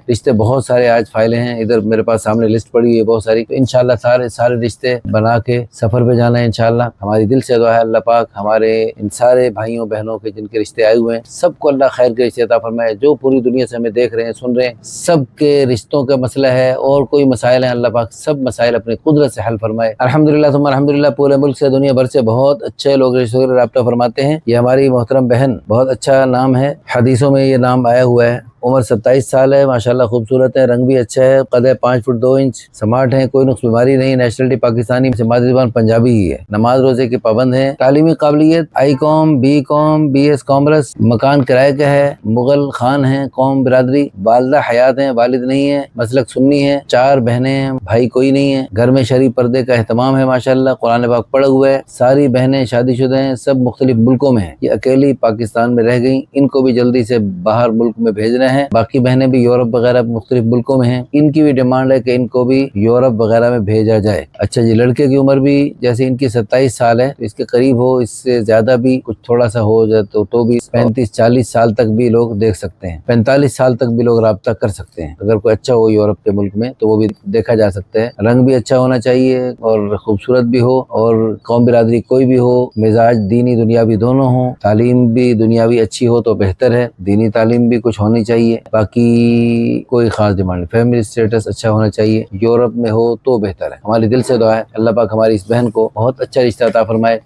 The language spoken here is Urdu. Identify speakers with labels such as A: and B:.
A: رشتے بہت سارے آج فائلیں ہیں، ادھر میرے پاس سامنے لسٹ پڑی ہوئی ہے بہت ساری، تو انشاءاللہ سارے رشتے بنا کے سفر پہ جانا ہے انشاءاللہ۔ ہماری دل سے دعا ہے اللہ پاک ہمارے ان سارے بھائیوں بہنوں کے جن کے رشتے آئے ہوئے ہیں سب کو اللہ خیر کے رشتے عطا فرمائے۔ جو پوری دنیا سے ہمیں دیکھ رہے ہیں سن رہے ہیں سب کے رشتوں کا مسئلہ ہے اور کوئی مسائل ہیں، اللہ پاک سب مسائل اپنی قدرت سے حل فرمائے۔ الحمدللہ ثم الحمدللہ، پورے ملک سے دنیا بھر سے بہت اچھے لوگ رشتوں سے رابطہ فرماتے ہیں۔ یہ ہماری محترم بہن، بہت اچھا نام ہے، حدیثوں میں یہ نام آیا ہوا ہے۔ عمر 27 سال ہے، ماشاءاللہ خوبصورت ہے، رنگ بھی اچھا ہے، قد ہے 5 فٹ 2 انچ، سمارٹ ہے، کوئی نقص بیماری نہیں، نیشنلٹی پاکستانی، مادری زبان پنجابی ہی ہے، نماز روزے کے پابند ہیں، تعلیمی قابلیت I com, B com, B S commerce, مکان کرائے کا ہے، مغل خان ہیں، قوم برادری، والدہ حیات ہیں، والد نہیں ہے، مسلک سنی ہے، 4 بہنیں ہیں، بھائی کوئی نہیں ہے، گھر میں شرعی پردے کا اہتمام ہے، ماشاءاللہ قرآن پاک پڑھا ہوا ہے، ساری بہنیں شادی شدہ ہیں، سب مختلف ملکوں میں ہیں، یہ اکیلی پاکستان میں رہ گئیں، ان کو بھی جلدی سے باہر ملک میں بھیجنا ہے، باقی بہنیں بھی یورپ وغیرہ مختلف ملکوں میں ہیں، ان کی بھی ڈیمانڈ ہے کہ ان کو بھی یورپ وغیرہ میں بھیجا جائے۔ اچھا جی، لڑکے کی عمر بھی جیسے ان کی 27 سال ہے، اس کے قریب ہو، اس سے زیادہ بھی کچھ تھوڑا سا ہو جائے تو بھی 35-40 سال تک بھی لوگ دیکھ سکتے ہیں، 45 سال تک بھی لوگ رابطہ کر سکتے ہیں، اگر کوئی اچھا ہو یورپ کے ملک میں تو وہ بھی دیکھا جا سکتا ہے۔ رنگ بھی اچھا ہونا چاہیے اور خوبصورت بھی ہو اور قوم برادری کوئی بھی ہو، مزاج دینی دنیاوی دونوں ہوں، تعلیم بھی دنیاوی اچھی ہو تو بہتر ہے، دینی تعلیم بھی کچھ ہونی چاہیے، باقی کوئی خاص ڈیمانڈ نہیں، فیملی اسٹیٹس اچھا ہونا چاہیے، یورپ میں ہو تو بہتر ہے۔ ہماری دل سے دعا ہے اللہ پاک ہماری اس بہن کو بہت اچھا رشتہ عطا فرمائے۔